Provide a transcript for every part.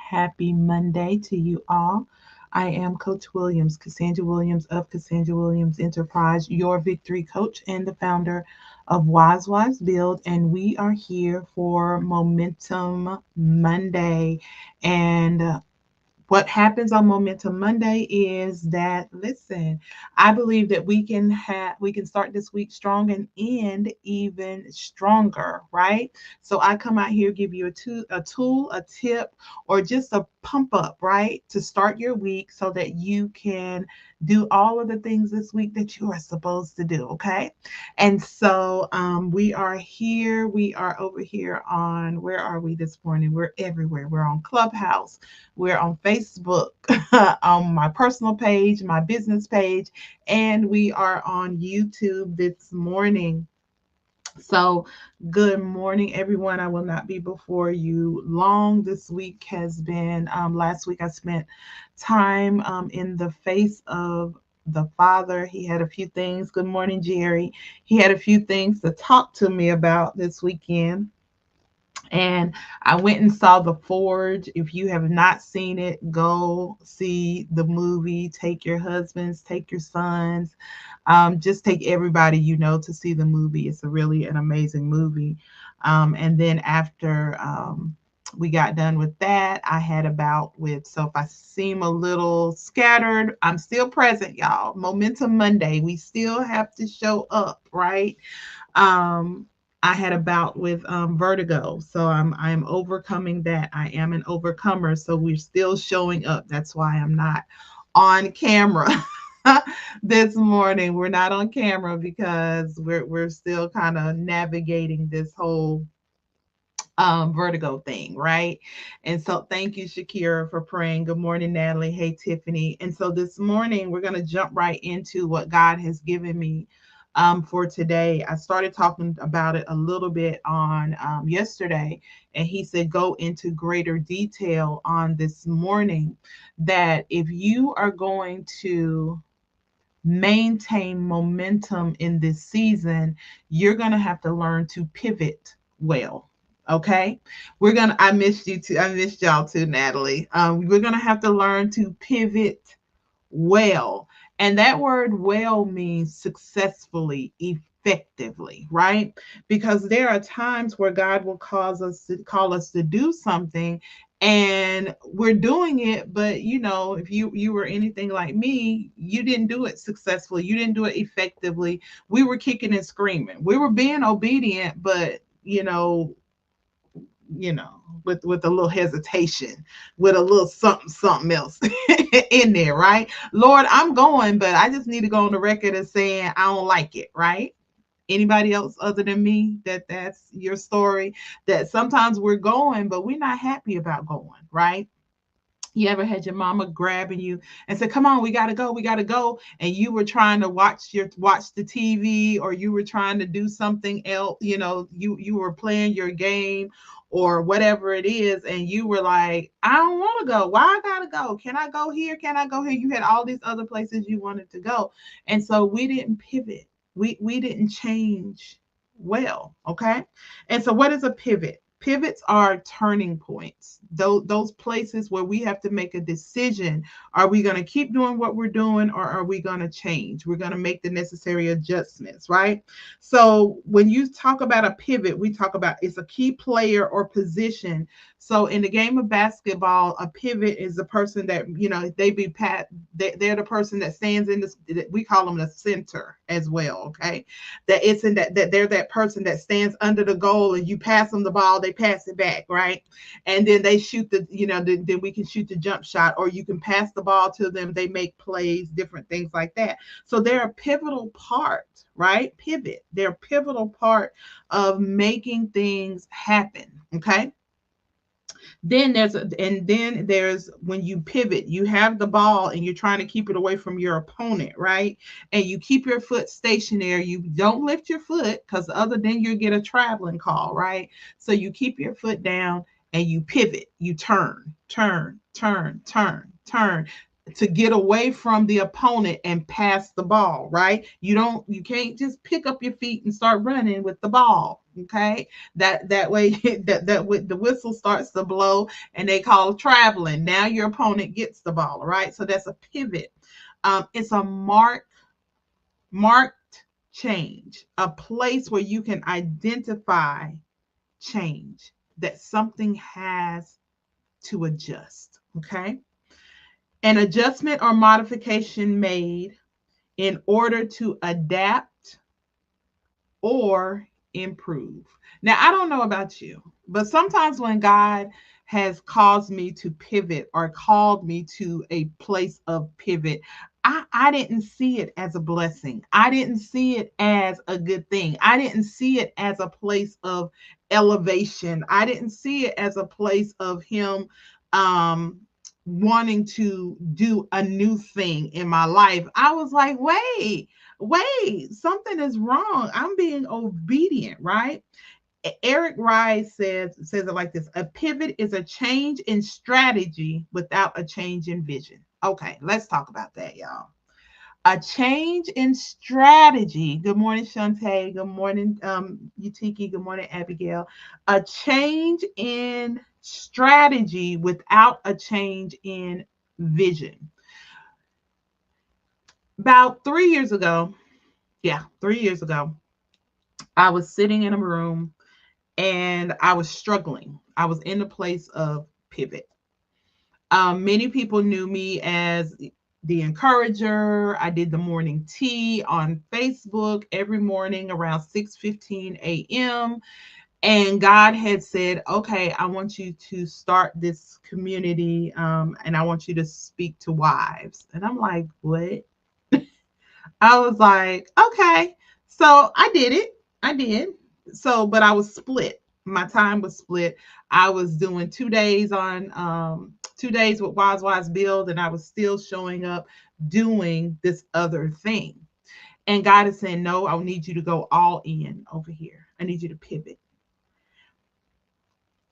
happy Monday to you all. I am Coach Williams, Cassandra Williams of Cassandra Williams Enterprise, your victory coach and the founder of Wise Wise Build. And we are here for Momentum Monday. And what happens on Momentum Monday is that, listen, I believe that we can start this week strong and end even stronger, right? So I come out here, give you a tool, a tip, or just a pump up, right, to start your week so that you can do all of the things this week that you are supposed to do. Okay. And so we are here. We are over here on, where are we this morning? We're everywhere. We're on Clubhouse. We're on Facebook, on my personal page, my business page, and we are on YouTube this morning. So, good morning, everyone. I will not be before you long. This week has been, last week I spent time in the face of the Father. He had a few things. Good morning, Jerry. He had a few things to talk to me about this weekend. And I went and saw The Forge. If you have not seen it, go see the movie. Take your husbands, take your sons, just take everybody you know to see the movie. It's a really an amazing movie. And then after we got done with that, I had a bout with, so if I seem a little scattered, I'm still present, y'all. Momentum Monday. We still have to show up, right? um I had a bout with vertigo, so I'm overcoming that. I am an overcomer, so we're still showing up. That's why I'm not on camera this morning. We're not on camera because we're still kind of navigating this whole vertigo thing, right? And so thank you, Shakira, for praying. Good morning, Natalie. Hey, Tiffany. And so this morning we're going to jump right into what God has given me for today. I started talking about it a little bit on yesterday, and he said go into greater detail on this morning. That if you are going to maintain momentum in this season, you're going to have to learn to pivot well. Okay. I missed you too. I missed y'all too, Natalie. We're going to have to learn to pivot well. And that word well means successfully, effectively, right? Because there are times where God will call us to do something, and we're doing it, but if you were anything like me, you didn't do it successfully, you didn't do it effectively. We were kicking and screaming, we were being obedient, but with a little hesitation, with a little something else in there, right? Lord, I'm going, but I just need to go on the record as saying I don't like it, right? Anybody else other than me, that's your story, that sometimes we're going but we're not happy about going, right? You ever had your mama grabbing you and say, "Come on, we gotta go," and you were trying to watch the TV, or you were trying to do something else, you were playing your game or whatever it is, and you were like, "I don't want to go. Why I gotta go? Can I go here? Can I go here?" You had all these other places you wanted to go, and so we didn't pivot. We didn't change well, okay? And so, what is a pivot? Pivots are turning points, those places where we have to make a decision. Are we going to keep doing what we're doing, or are we going to change? We're going to make the necessary adjustments, right? So when you talk about a pivot, we talk about it's a key player or position. So in the game of basketball, a pivot is the person that, they're the person that stands in this, we call them the center as well, okay? That it's in that they're that person that stands under the goal, and you pass them the ball, they pass it back, right? And then they shoot then we can shoot the jump shot, or you can pass the ball to them, they make plays, different things like that. So they're a pivotal part, right? Pivot, they're a pivotal part of making things happen, okay? Then there's when you pivot, you have the ball and you're trying to keep it away from your opponent, right? And you keep your foot stationary, you don't lift your foot, because other than you get a traveling call, right? So you keep your foot down and you pivot, you turn to get away from the opponent and pass the ball, right? You can't just pick up your feet and start running with the ball. Okay, that way the whistle starts to blow and they call traveling. Now your opponent gets the ball. Right, so that's a pivot. It's a marked change, a place where you can identify change, that something has to adjust. Okay, an adjustment or modification made in order to adapt or improve. Now, I don't know about you, but sometimes when God has caused me to pivot or called me to a place of pivot, I didn't see it as a blessing. I didn't see it as a good thing. I didn't see it as a place of elevation. I didn't see it as a place of Him um, wanting to do a new thing in my life. I was like, wait, something is wrong. I'm being obedient, right? Eric Rice says it like this: a pivot is a change in strategy without a change in vision. Okay, let's talk about that, y'all. A change in strategy. Good morning, Shantae. Good morning, Utiki. Good morning, Abigail. A change in strategy without a change in vision. About 3 years ago, yeah, 3 years ago, I was sitting in a room and I was struggling. I was in a place of pivot. Many people knew me as the encourager. I did the morning tea on Facebook every morning around 6:15 a.m. And God had said, okay, I want you to start this community and I want you to speak to wives. And I'm like, what? I was like, okay. So I did it. I did. So, but I was split. My time was split. I was doing 2 days on 2 days with Wise Build, and I was still showing up doing this other thing. And God is saying, no, I need you to go all in over here. I need you to pivot.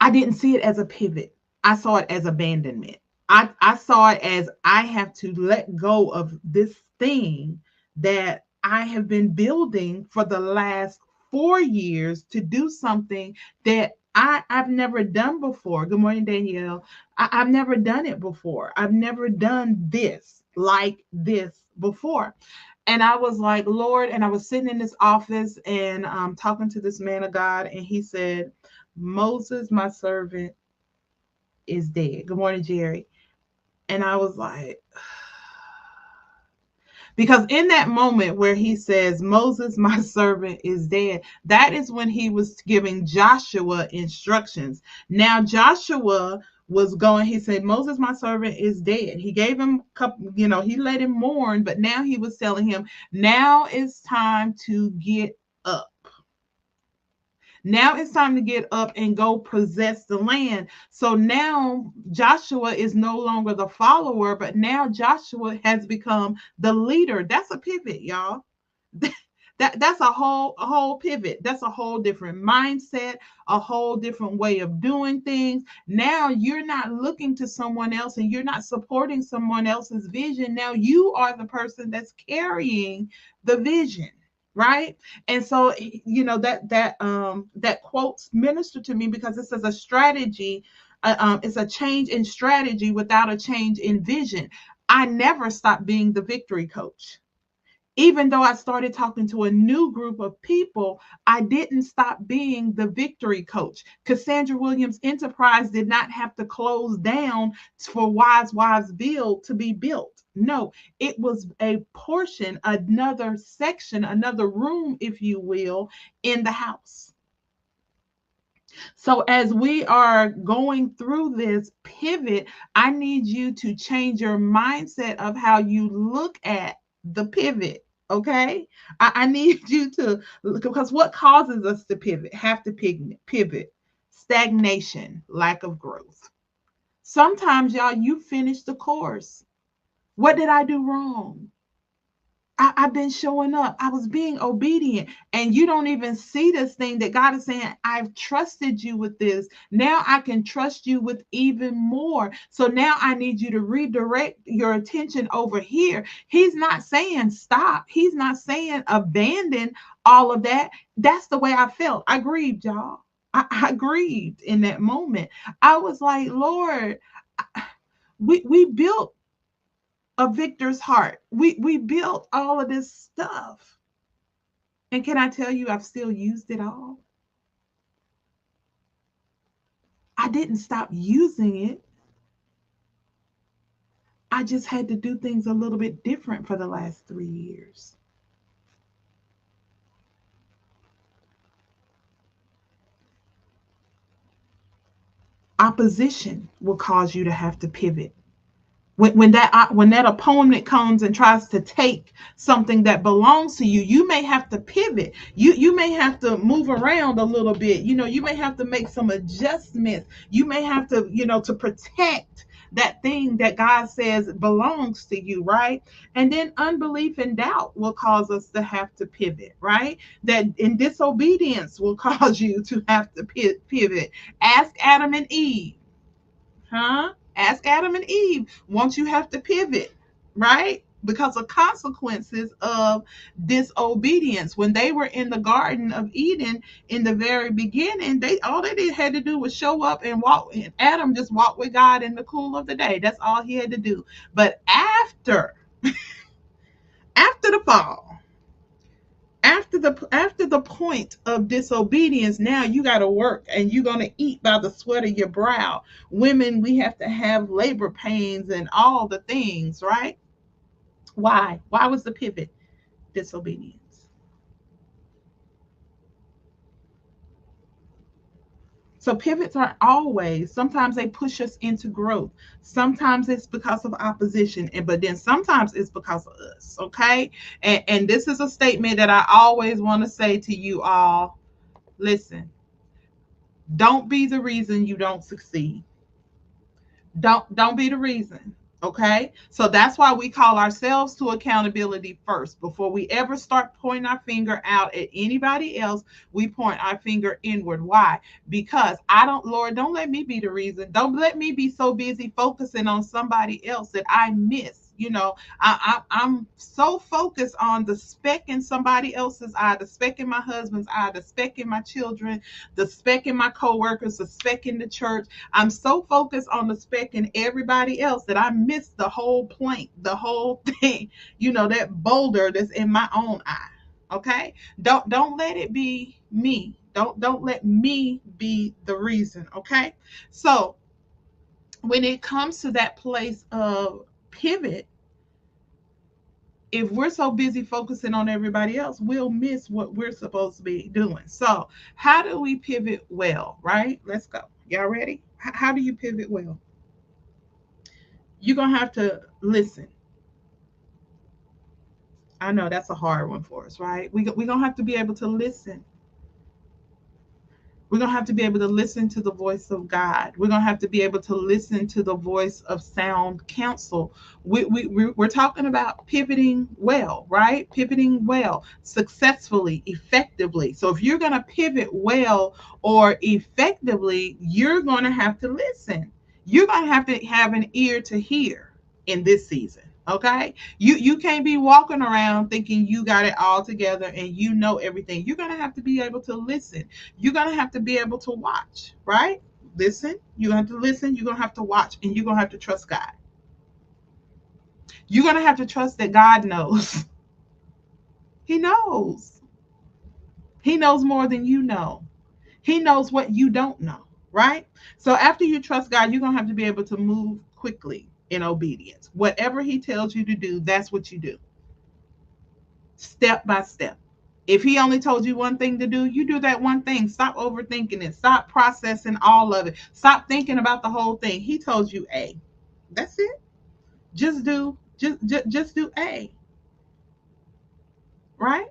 I didn't see it as a pivot. I saw it as abandonment. I saw it as I have to let go of this thing that I have been building for the last 4 years to do something that I've never done before. Good morning, Danielle. I've never done it before. I've never done this like this before. And I was like, Lord, and I was sitting in this office and talking to this man of God, and he said, Moses, my servant, is dead. Good morning, Jerry. And I was like, because in that moment where he says, Moses, my servant, is dead, that is when he was giving Joshua instructions. Now, Joshua was going, he said, Moses, my servant, is dead. He gave him a couple, he let him mourn, but now he was telling him, now it's time to get up. Now it's time to get up and go possess the land. So now Joshua is no longer the follower, but now Joshua has become the leader. That's a pivot, y'all. That's a whole pivot. That's a whole different mindset, a whole different way of doing things. Now you're not looking to someone else and you're not supporting someone else's vision. Now you are the person that's carrying the vision, right? And so that quote ministered to me because it says a strategy, it's a change in strategy without a change in vision. I never stopped being the victory coach. Even though I started talking to a new group of people, I didn't stop being the victory coach. Cassandra Williams Enterprise did not have to close down for Wise Wives Build to be built. No, it was a portion, another section, another room, if you will, in the house. So, as we are going through this pivot, I need you to change your mindset of how you look at the pivot. Okay, I need you to look, because what causes us to have to pivot? Stagnation, lack of growth. Sometimes, y'all, you finish the course. What did I do wrong? I've been showing up. I was being obedient. And you don't even see this thing that God is saying, I've trusted you with this. Now I can trust you with even more. So now I need you to redirect your attention over here. He's not saying stop. He's not saying abandon all of that. That's the way I felt. I grieved, y'all. I grieved in that moment. I was like, Lord, we built a victor's heart. We built all of this stuff. And can I tell you, I've still used it all? I didn't stop using it. I just had to do things a little bit different for the last 3 years. Opposition will cause you to have to pivot. When that opponent comes and tries to take something that belongs to you, you may have to pivot. You may have to move around a little bit. You may have to make some adjustments. You may have to, to protect that thing that God says belongs to you, right? And then unbelief and doubt will cause us to have to pivot, right? That in disobedience will cause you to have to pivot. Ask Adam and Eve. Huh? Ask Adam and Eve. Won't you have to pivot, right? Because of consequences of disobedience. When they were in the Garden of Eden in the very beginning, they had to do was show up and walk. And Adam just walked with God in the cool of the day. That's all he had to do. But after the fall, after the point of disobedience, now you got to work and you're going to eat by the sweat of your brow. Women, we have to have labor pains and all the things, right? Why was the pivot? Disobedience. So pivots are always, sometimes they push us into growth. Sometimes it's because of opposition, but then sometimes it's because of us, okay? And this is a statement that I always want to say to you all. Listen, don't be the reason you don't succeed. Don't be the reason. Okay, so that's why we call ourselves to accountability first. Before we ever start pointing our finger out at anybody else, we point our finger inward. Why? Because Lord, don't let me be the reason. Don't let me be so busy focusing on somebody else that I miss. I'm so focused on the speck in somebody else's eye, the speck in my husband's eye, the speck in my children, the speck in my coworkers, the speck in the church. I'm so focused on the speck in everybody else that I miss the whole plank, the whole thing, that boulder that's in my own eye. Okay? Don't let it be me. Don't let me be the reason, okay? So, when it comes to that place of pivot, if we're so busy focusing on everybody else, we'll miss what we're supposed to be doing. So, how do we pivot well, right? Let's go. Y'all ready? How do you pivot well? You're going to have to listen. I know that's a hard one for us, right? We're going to have to be able to listen. We're going to have to be able to listen to the voice of God. We're going to have to be able to listen to the voice of sound counsel. We're talking about pivoting well, right? Pivoting well, successfully, effectively. So if you're going to pivot well or effectively, you're going to have to listen. You're going to have an ear to hear in this season. Okay, you can't be walking around thinking you got it all together and you know everything. You're going to have to be able to listen. You're going to have to be able to watch, right? Listen, you're going to have to listen, you're going to have to watch, and you're going to have to trust God. You're going to have to trust that God knows. He knows. He knows more than you know. He knows what you don't know, right? So after you trust God, you're going to have to be able to move quickly in obedience. Whatever He tells you to do, that's what you do, step by step. If he only told you one thing to do, you do that one thing. Stop overthinking it. Stop processing all of it. Stop thinking about the whole thing. He told you A. That's it. Just do A. Right?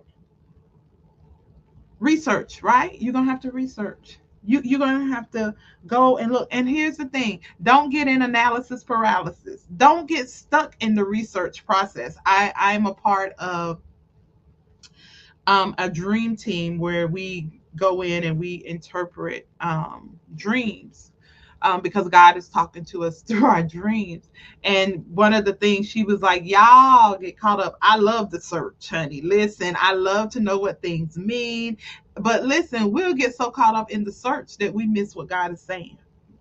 Research, right? You're gonna have to research. You're going to have to go and look. And here's the thing, don't get in analysis paralysis. Don't get stuck in the research process. I'm a part of a dream team where we go in and we interpret dreams, because God is talking to us through our dreams. And one of the things she was like, y'all get caught up. I love the search, honey. Listen, I love to know what things mean. But listen, we'll get so caught up in the search that we miss what God is saying.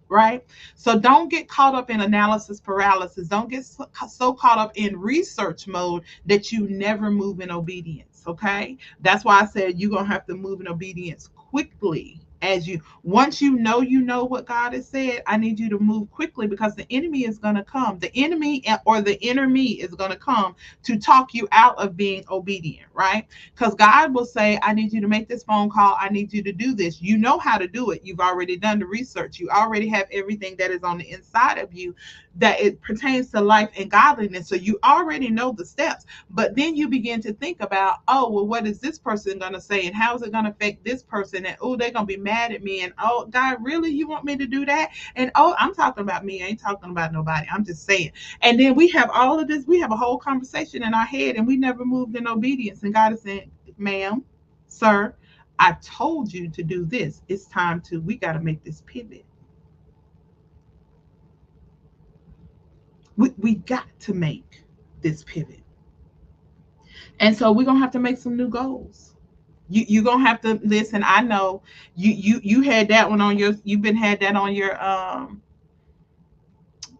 Right? So don't get caught up in analysis paralysis. Don't get so caught up in research mode that you never move in obedience. Okay? That's why I said you're going to have to move in obedience quickly. As you, once you know what God has said, I need you to move quickly, because the enemy is going to come. The enemy or the inner me is going to come to talk you out of being obedient, right? Because God will say, I need you to make this phone call. I need you to do this. You know how to do it. You've already done the research. You already have everything that is on the inside of you that it pertains to life and godliness. So you already know the steps. But then you begin to think about, oh, well, what is this person going to say? And how is it going to affect this person? And, oh, they're going to be mad at me. And, oh, God, really? You want me to do that? And, oh, I'm talking about me. I ain't talking about nobody. I'm just saying. And then we have all of this. We have a whole conversation in our head, and we never moved in obedience. And God is saying, ma'am, sir, I told you to do this. It's time to, we got to make this pivot. We got to make this pivot. And so we're gonna have to make some new goals. You're gonna have to listen. I know you had that one on your, you've been had that on your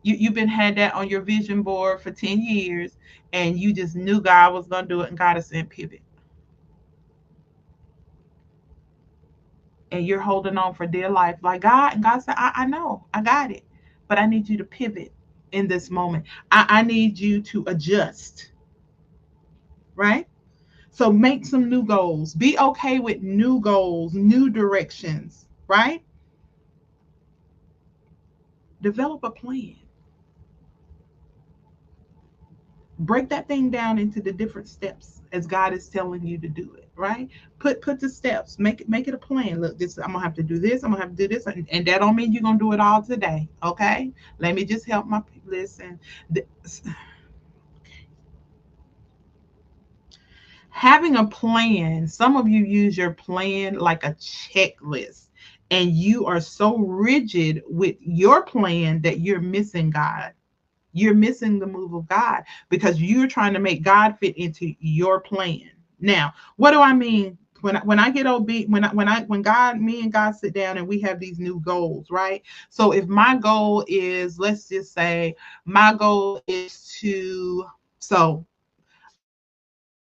you've been had that on your vision board for 10 years, and you just knew God was gonna do it, and God has said pivot. And you're holding on for dear life. Like God, and God said, I know, I got it. But I need you to pivot in this moment. I need you to adjust, right? So make some new goals. Be okay with new goals, new directions, right? Develop a plan. Break that thing down into the different steps as God is telling you to do it, right? Put the steps. Make it a plan. Look, this, I'm gonna have to do this. I'm gonna have to do this, and that don't mean you're gonna do it all today. Okay? Let me just help my listen. Having a plan, some of you use your plan like a checklist, and you are so rigid with your plan that you're missing God. You're missing the move of God because you're trying to make God fit into your plan. Now, what do I mean? When I get obedient, when God, me and God sit down and we have these new goals, right? So if my goal is, let's just say my goal is to, so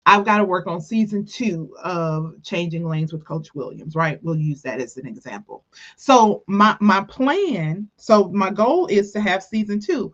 I've got to work on season 2 of Changing Lanes with Coach Williams, right? We'll use that as an example. So my plan, so my goal is to have season 2.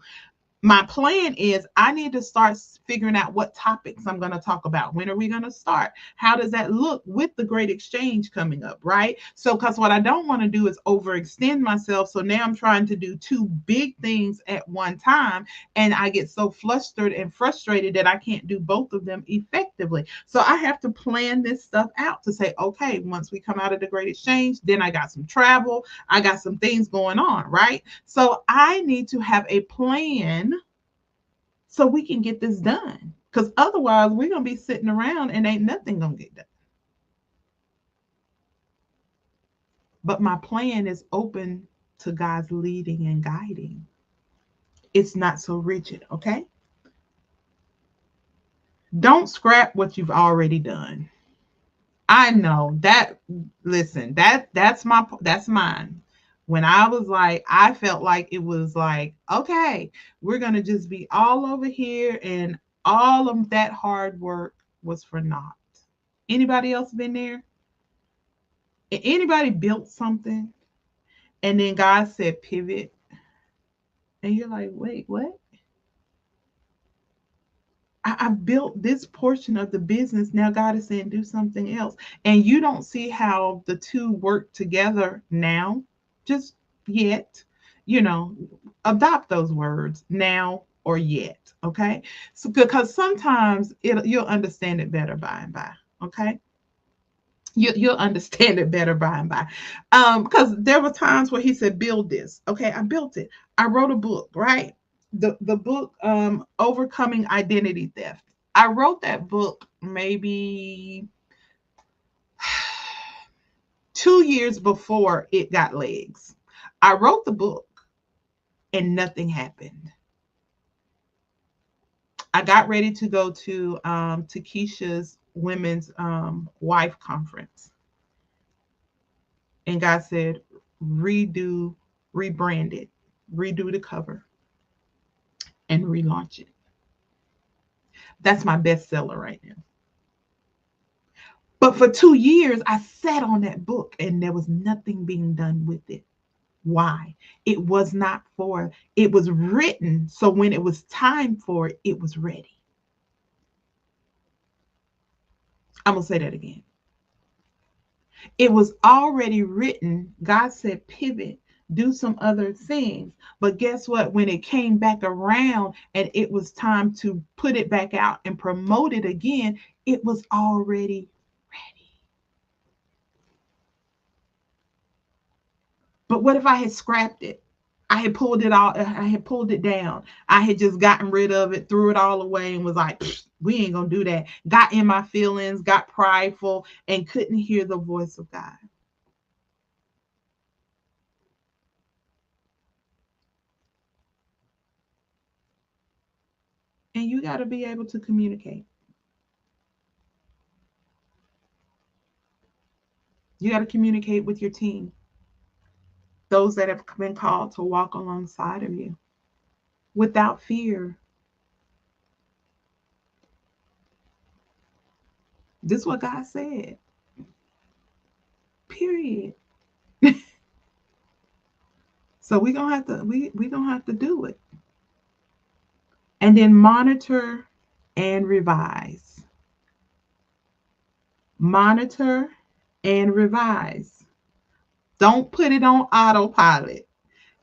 My plan is I need to start figuring out what topics I'm going to talk about. When are we going to start? How does that look with the great exchange coming up, right? So, because what I don't want to do is overextend myself. So now I'm trying to do 2 big things at one time. And I get so flustered and frustrated that I can't do both of them effectively. So I have to plan this stuff out to say, okay, once we come out of the great exchange, then I got some travel. I got some things going on, right? So I need to have a plan so we can get this done. Because otherwise, we're going to be sitting around and ain't nothing going to get done. But my plan is open to God's leading and guiding. It's not so rigid, okay? Don't scrap what you've already done. I know that, listen, that's mine. When I was like, I felt like it was like, okay, we're going to just be all over here, and all of that hard work was for naught. Anybody else been there? Anybody built something and then God said pivot, and you're like, wait, what? I built this portion of the business. Now God is saying do something else. And you don't see how the two work together now, just yet. You know, adopt those words, now or yet. Okay. So because sometimes you'll understand it better by and by. Okay. You'll understand it better by and by. Because there were times where he said, build this. Okay, I built it. I wrote a book, right? The book, Overcoming Identity Theft. I wrote that book maybe 2 years before it got legs. I wrote the book and nothing happened. I got ready to go to Keisha's women's wife conference, and God said, redo, rebrand it, redo the cover, and relaunch it. That's my bestseller right now. But for 2 years, I sat on that book and there was nothing being done with it. Why? It was not for, it was written. So when it was time for it, it was ready. I'm going to say that again. It was already written. God said, pivot, do some other things. But guess what? When it came back around and it was time to put it back out and promote it again, it was already ready. But what if I had scrapped it? I had pulled it all, I had pulled it down. I had just gotten rid of it, threw it all away, and was like, we ain't gonna do that. Got in my feelings, got prideful, and couldn't hear the voice of God. And you got to be able to communicate. You got to communicate with your team, those that have been called to walk alongside of you without fear. This is what God said. Period. So we gonna have to do it. And then monitor and revise. Monitor and revise. Don't put it on autopilot.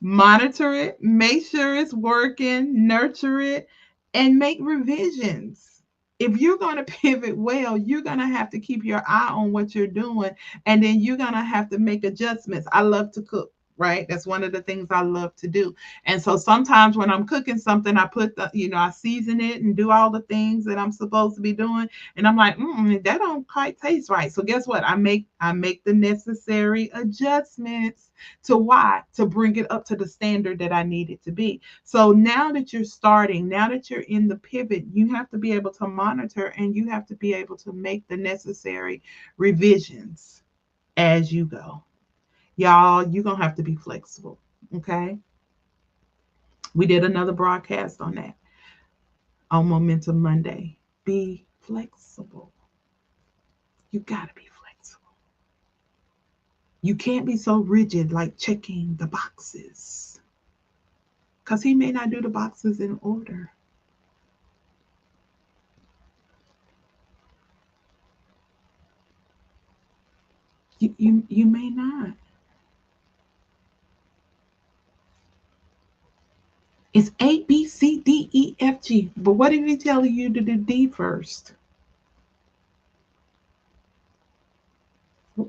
Monitor it, make sure it's working, nurture it, and make revisions. If you're going to pivot well, you're going to have to keep your eye on what you're doing, and then you're going to have to make adjustments. I love to cook, right? That's one of the things I love to do. And so sometimes when I'm cooking something, I put I season it and do all the things that I'm supposed to be doing, and I'm like, that don't quite taste right. So guess what? I make the necessary adjustments to why? To bring it up to the standard that I need it to be. So now that you're starting, now that you're in the pivot, you have to be able to monitor and you have to be able to make the necessary revisions as you go. Y'all, you're going to have to be flexible. Okay. We did another broadcast on that on Momentum Monday. Be flexible. You got to be flexible. You can't be so rigid, like checking the boxes, because he may not do the boxes in order. You may not. It's A, B, C, D, E, F, G. But what if he telling you to do D first?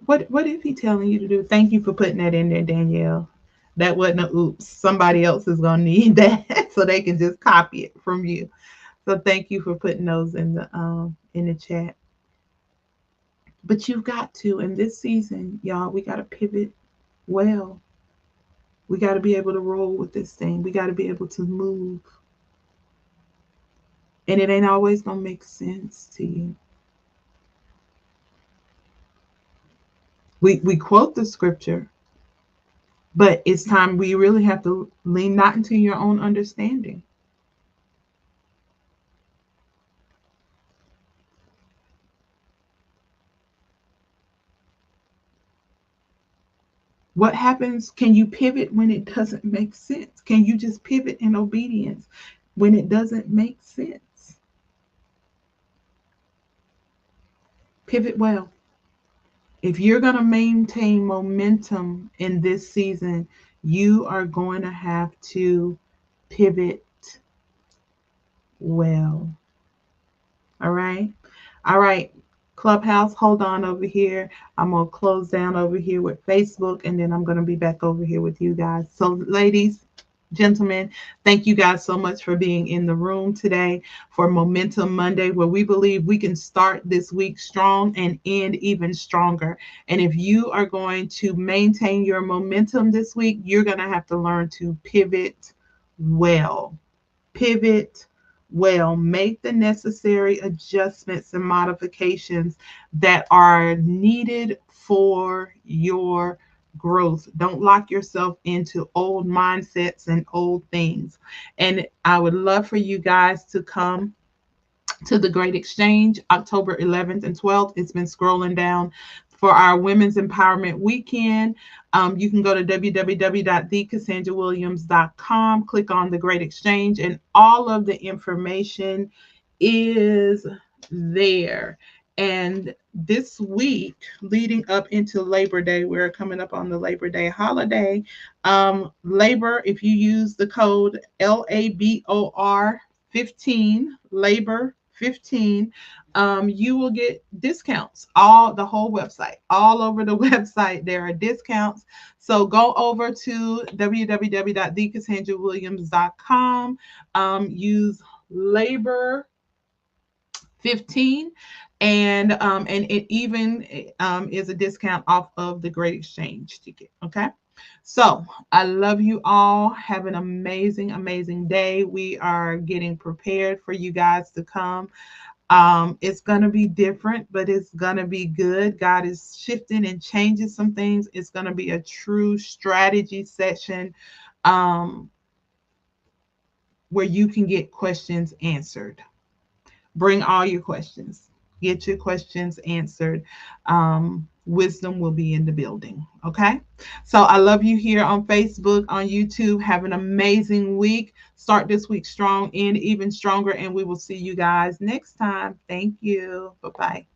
What if he telling you to do? Thank you for putting that in there, Danielle. That wasn't a oops. Somebody else is gonna need that so they can just copy it from you. So thank you for putting those in the chat. But you've got to, in this season, y'all, we gotta pivot well. We gotta be able to roll with this thing. We gotta be able to move. And it ain't always gonna make sense to you. We quote the scripture, but it's time we really have to lean not into your own understanding. What happens? Can you pivot when it doesn't make sense? Can you just pivot in obedience when it doesn't make sense? Pivot well. If you're going to maintain momentum in this season, you are going to have to pivot well. All right. All right. Clubhouse. Hold on over here. I'm going to close down over here with Facebook, and then I'm going to be back over here with you guys. So, ladies, gentlemen, thank you guys so much for being in the room today for Momentum Monday, where we believe we can start this week strong and end even stronger. And if you are going to maintain your momentum this week, you're going to have to learn to pivot well. Pivot well. Make the necessary adjustments and modifications that are needed for your growth. Don't lock yourself into old mindsets and old things. And I would love for you guys to come to the Great Exchange, October 11th and 12th. It's been scrolling down for our Women's Empowerment Weekend. You can go to www.thecassandrawilliams.com, click on the Great Exchange, and all of the information is there. And this week, leading up into Labor Day, we're coming up on the Labor Day holiday. Labor, if you use the code LABOR 15, Labor 15, you will get discounts. The whole website, all over the website, there are discounts. So go over to www.thecassandrawilliams.com, use Labor 15, and it even is a discount off of the Great Exchange ticket. Okay. So I love you all. Have an amazing, amazing day. We are getting prepared for you guys to come. It's going to be different, but it's going to be good. God is shifting and changing some things. It's going to be a true strategy session, um, where you can get questions answered. Bring all your questions. Get your questions answered. Wisdom will be in the building. Okay. So I love you here on Facebook, on YouTube. Have an amazing week. Start this week strong and even stronger. And we will see you guys next time. Thank you. Bye bye.